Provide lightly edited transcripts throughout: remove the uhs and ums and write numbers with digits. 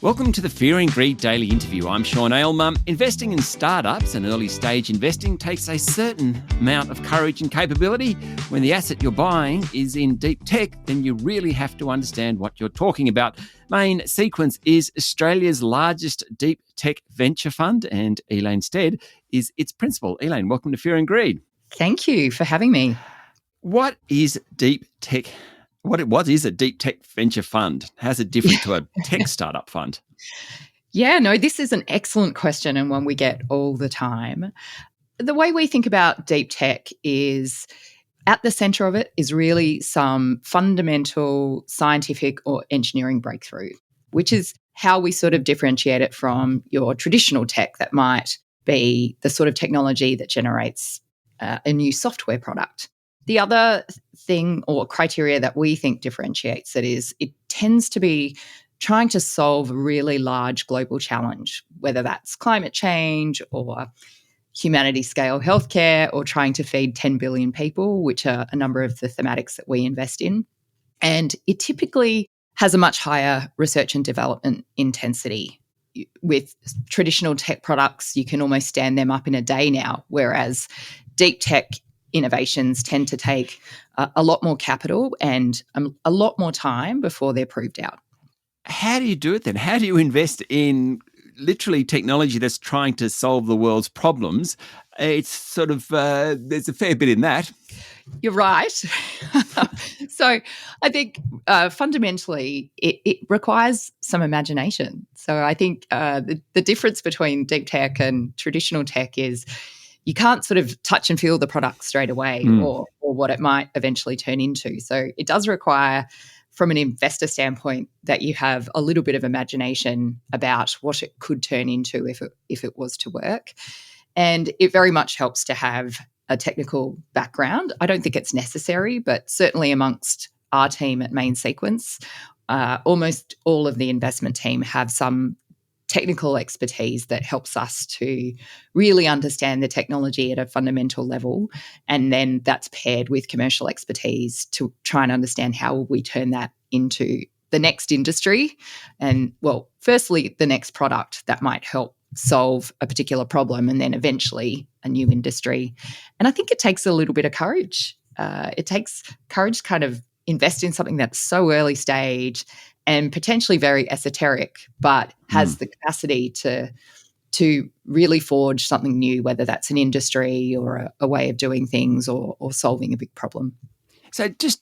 Welcome to the Fear and Greed Daily Interview. I'm Sean Aylmer. Investing in startups and early stage investing takes a certain amount of courage and capability. When the asset you're buying is in deep tech, then you really have to understand what you're talking about. Main Sequence is Australia's largest deep tech venture fund, and Elaine Stead is its principal. Elaine, welcome to Fear and Greed. Thank you for having me. What is deep tech? What is a deep tech venture fund? How's it different to a tech startup fund? Yeah, no, this is an excellent question and one we get all the time. The way we think about deep tech is at the center of it is really some fundamental scientific or engineering breakthrough, which is how we sort of differentiate it from your traditional tech that might be the sort of technology that generates a new software product. The other thing or criteria that we think differentiates it is it tends to be trying to solve a really large global challenge, whether that's climate change or humanity scale healthcare or trying to feed 10 billion people, which are a number of the thematics that we invest in. And it typically has a much higher research and development intensity. With traditional tech products, you can almost stand them up in a day now, whereas deep tech innovations tend to take a lot more capital and a lot more time before they're proved out. How do you do it then? How do you invest in literally technology that's trying to solve the world's problems? It's sort of, there's a fair bit in that. You're right. So I think fundamentally it requires some imagination. So I think the difference between deep tech and traditional tech is you can't sort of touch and feel the product straight away or what it might eventually turn into. So it does require, from an investor standpoint, that you have a little bit of imagination about what it could turn into if it was to work. And it very much helps to have a technical background. I don't think it's necessary, but certainly amongst our team at Main Sequence, almost all of the investment team have some technical expertise that helps us to really understand the technology at a fundamental level. And then that's paired with commercial expertise to try and understand how we turn that into the next industry. And, well, firstly, the next product that might help solve a particular problem, and then eventually a new industry. And I think it takes a little bit of courage. It takes courage to kind of invest in something that's so early stage and potentially very esoteric, but has the capacity to really forge something new, whether that's an industry or a way of doing things or solving a big problem. So just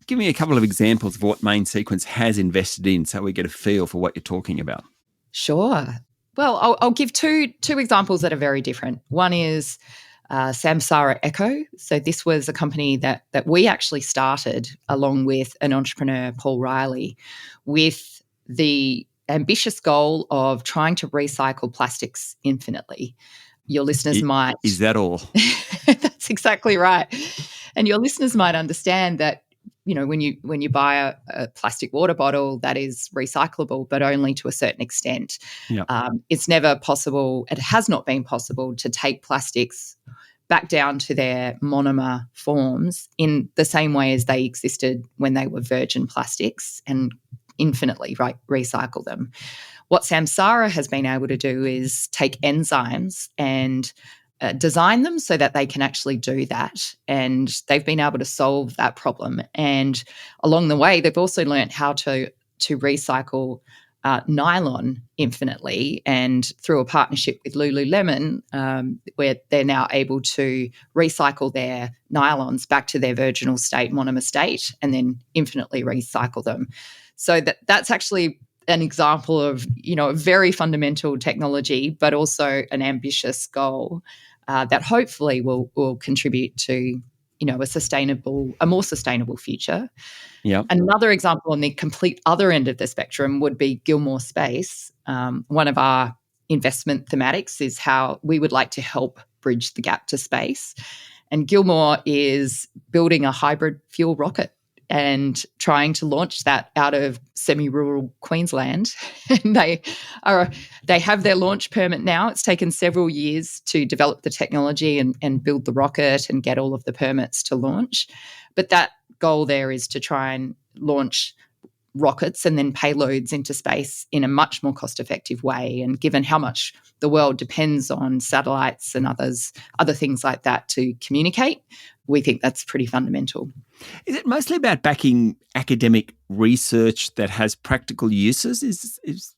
give me a couple of examples of what Main Sequence has invested in so we get a feel for what you're talking about. Sure. Well, I'll give two examples that are very different. One is Samsara Echo. So this was a company that we actually started along with an entrepreneur, Paul Riley, with the ambitious goal of trying to recycle plastics infinitely. Your listeners might... Is that all? That's exactly right. And your listeners might understand that, you know, when you buy a plastic water bottle, that is recyclable, but only to a certain extent. Yeah. It's never possible, it has not been possible to take plastics back down to their monomer forms in the same way as they existed when they were virgin plastics and infinitely recycle them. What Samsara has been able to do is take enzymes and design them so that they can actually do that. And they've been able to solve that problem. And along the way, they've also learned how to recycle nylon infinitely. And through a partnership with Lululemon, where they're now able to recycle their nylons back to their virginal state, monomer state, and then infinitely recycle them. So that's actually an example of, you know, a very fundamental technology, but also an ambitious goal that hopefully will contribute to, you know, a more sustainable future. Yeah. Another example on the complete other end of the spectrum would be Gilmore Space. One of our investment thematics is how we would like to help bridge the gap to space. And Gilmore is building a hybrid fuel rocket and trying to launch that out of semi-rural Queensland. And they have their launch permit now. It's taken several years to develop the technology and build the rocket and get all of the permits to launch. But that goal there is to try and launch rockets and then payloads into space in a much more cost-effective way. And given how much the world depends on satellites and other things like that to communicate, we think that's pretty fundamental. Is it mostly about backing academic research that has practical uses? Is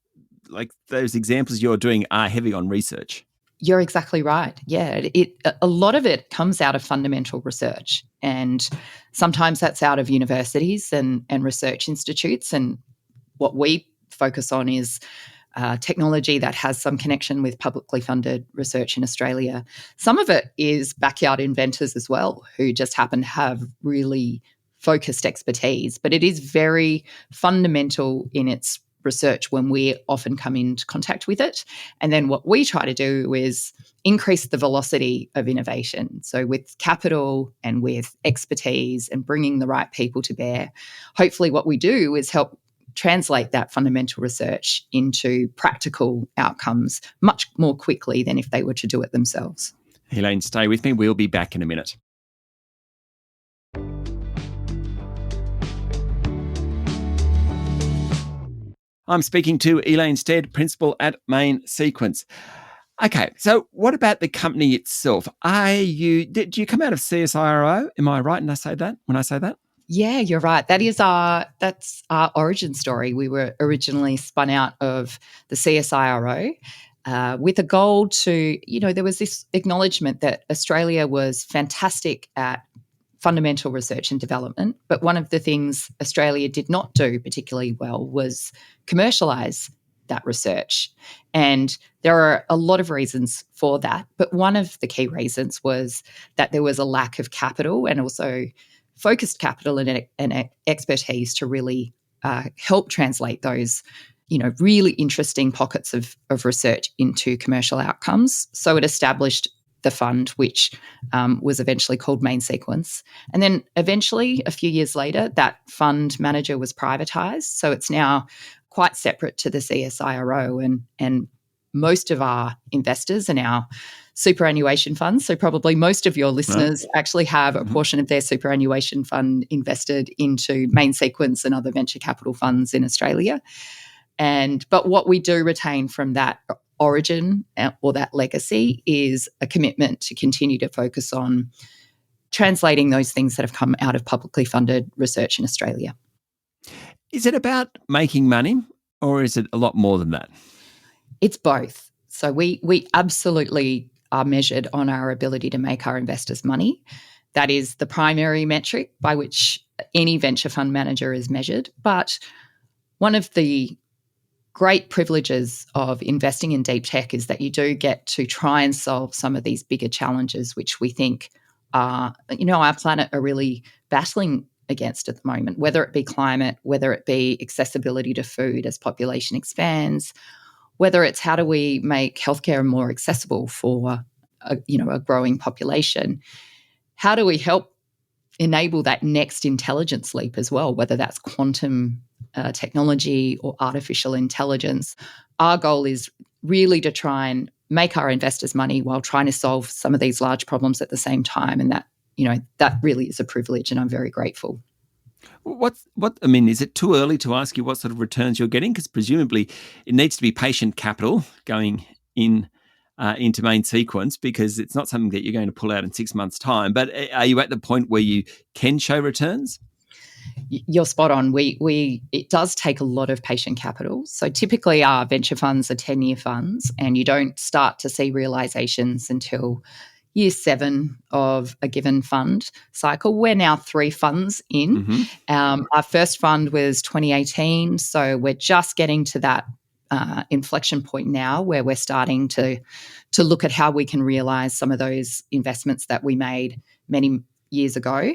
like those examples you're doing are heavy on research? You're exactly right. Yeah, a lot of it comes out of fundamental research, and sometimes that's out of universities and research institutes. And what we focus on is technology that has some connection with publicly funded research in Australia. Some of it is backyard inventors as well, who just happen to have really focused expertise, but it is very fundamental in its research when we often come into contact with it. And then what we try to do is increase the velocity of innovation. So with capital and with expertise and bringing the right people to bear, hopefully what we do is help translate that fundamental research into practical outcomes much more quickly than if they were to do it themselves. Elaine, stay with me. We'll be back in a minute. I'm speaking to Elaine Stead, Principal at Main Sequence. Okay, so what about the company itself? Did you come out of CSIRO? Am I right when I say that? Yeah, you're right. That's our origin story. We were originally spun out of the CSIRO with a goal to, there was this acknowledgement that Australia was fantastic at fundamental research and development, but one of the things Australia did not do particularly well was commercialise that research. And there are a lot of reasons for that, but one of the key reasons was that there was a lack of capital and also focused capital and expertise to really help translate those, really interesting pockets of research into commercial outcomes. So it established the fund, which was eventually called Main Sequence. And then eventually, a few years later, that fund manager was privatised. So it's now quite separate to the CSIRO, and most of our investors are now superannuation funds. So probably most of your listeners actually have a portion of their superannuation fund invested into Main Sequence and other venture capital funds in Australia. But what we do retain from that origin or that legacy is a commitment to continue to focus on translating those things that have come out of publicly funded research in Australia. Is it about making money, or is it a lot more than that? It's both. So we absolutely are measured on our ability to make our investors money. That is the primary metric by which any venture fund manager is measured. But one of the great privileges of investing in deep tech is that you do get to try and solve some of these bigger challenges, which we think our planet are really battling against at the moment, whether it be climate, whether it be accessibility to food as population expands, whether it's how do we make healthcare more accessible for a growing population. How do we help enable that next intelligence leap as well, whether that's quantum technology or artificial intelligence? Our goal is really to try and make our investors money while trying to solve some of these large problems at the same time. And that really is a privilege, and I'm very grateful. Is it too early to ask you what sort of returns you're getting? Because presumably it needs to be patient capital going into Main Sequence, because it's not something that you're going to pull out in 6 months' time. But are you at the point where you can show returns? You're spot on. It does take a lot of patient capital. So typically our venture funds are 10-year funds, and you don't start to see realizations until year 7 of a given fund cycle. We're now 3 funds in. Mm-hmm. Our first fund was 2018, so we're just getting to that inflection point now where we're starting to look at how we can realize some of those investments that we made many years ago.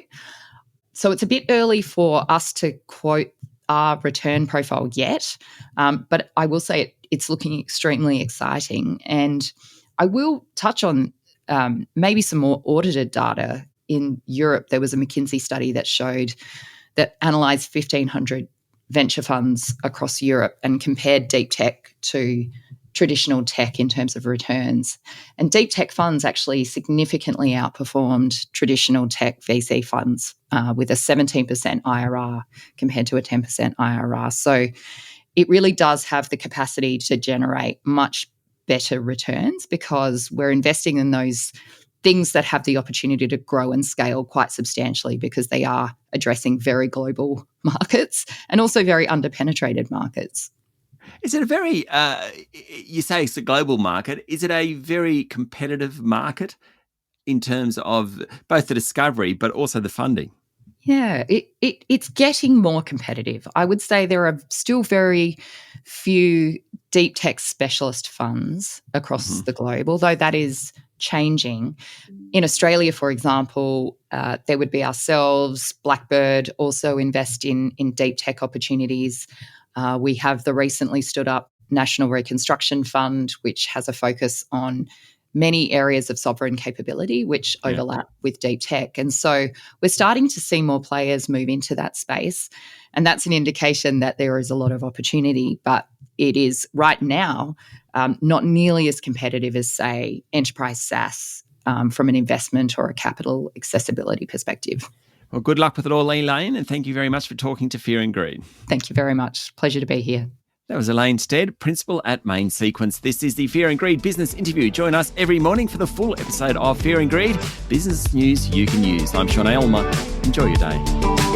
So it's a bit early for us to quote our return profile yet, but I will say it's looking extremely exciting. And I will touch on maybe some more audited data. In Europe, there was a McKinsey study that showed that analysed 1,500 venture funds across Europe and compared deep tech to traditional tech in terms of returns. And deep tech funds actually significantly outperformed traditional tech VC funds with a 17% IRR compared to a 10% IRR. So it really does have the capacity to generate much better returns because we're investing in those things that have the opportunity to grow and scale quite substantially because they are addressing very global markets and also very underpenetrated markets. Is it a very, you say it's a global market, is it a very competitive market in terms of both the discovery but also the funding? Yeah, it's getting more competitive. I would say there are still very few deep tech specialist funds across the globe, although that is changing. In Australia, for example, there would be ourselves, Blackbird also invest in deep tech opportunities. We have the recently stood up National Reconstruction Fund, which has a focus on many areas of sovereign capability, which overlap with deep tech. And so we're starting to see more players move into that space. And that's an indication that there is a lot of opportunity, but it is right now not nearly as competitive as, say, enterprise SaaS from an investment or a capital accessibility perspective. Well, good luck with it all, Elaine, and thank you very much for talking to Fear and Greed. Thank you very much. Pleasure to be here. That was Elaine Stead, Principal at Main Sequence. This is the Fear and Greed Business Interview. Join us every morning for the full episode of Fear and Greed, business news you can use. I'm Sean Aylmer. Enjoy your day.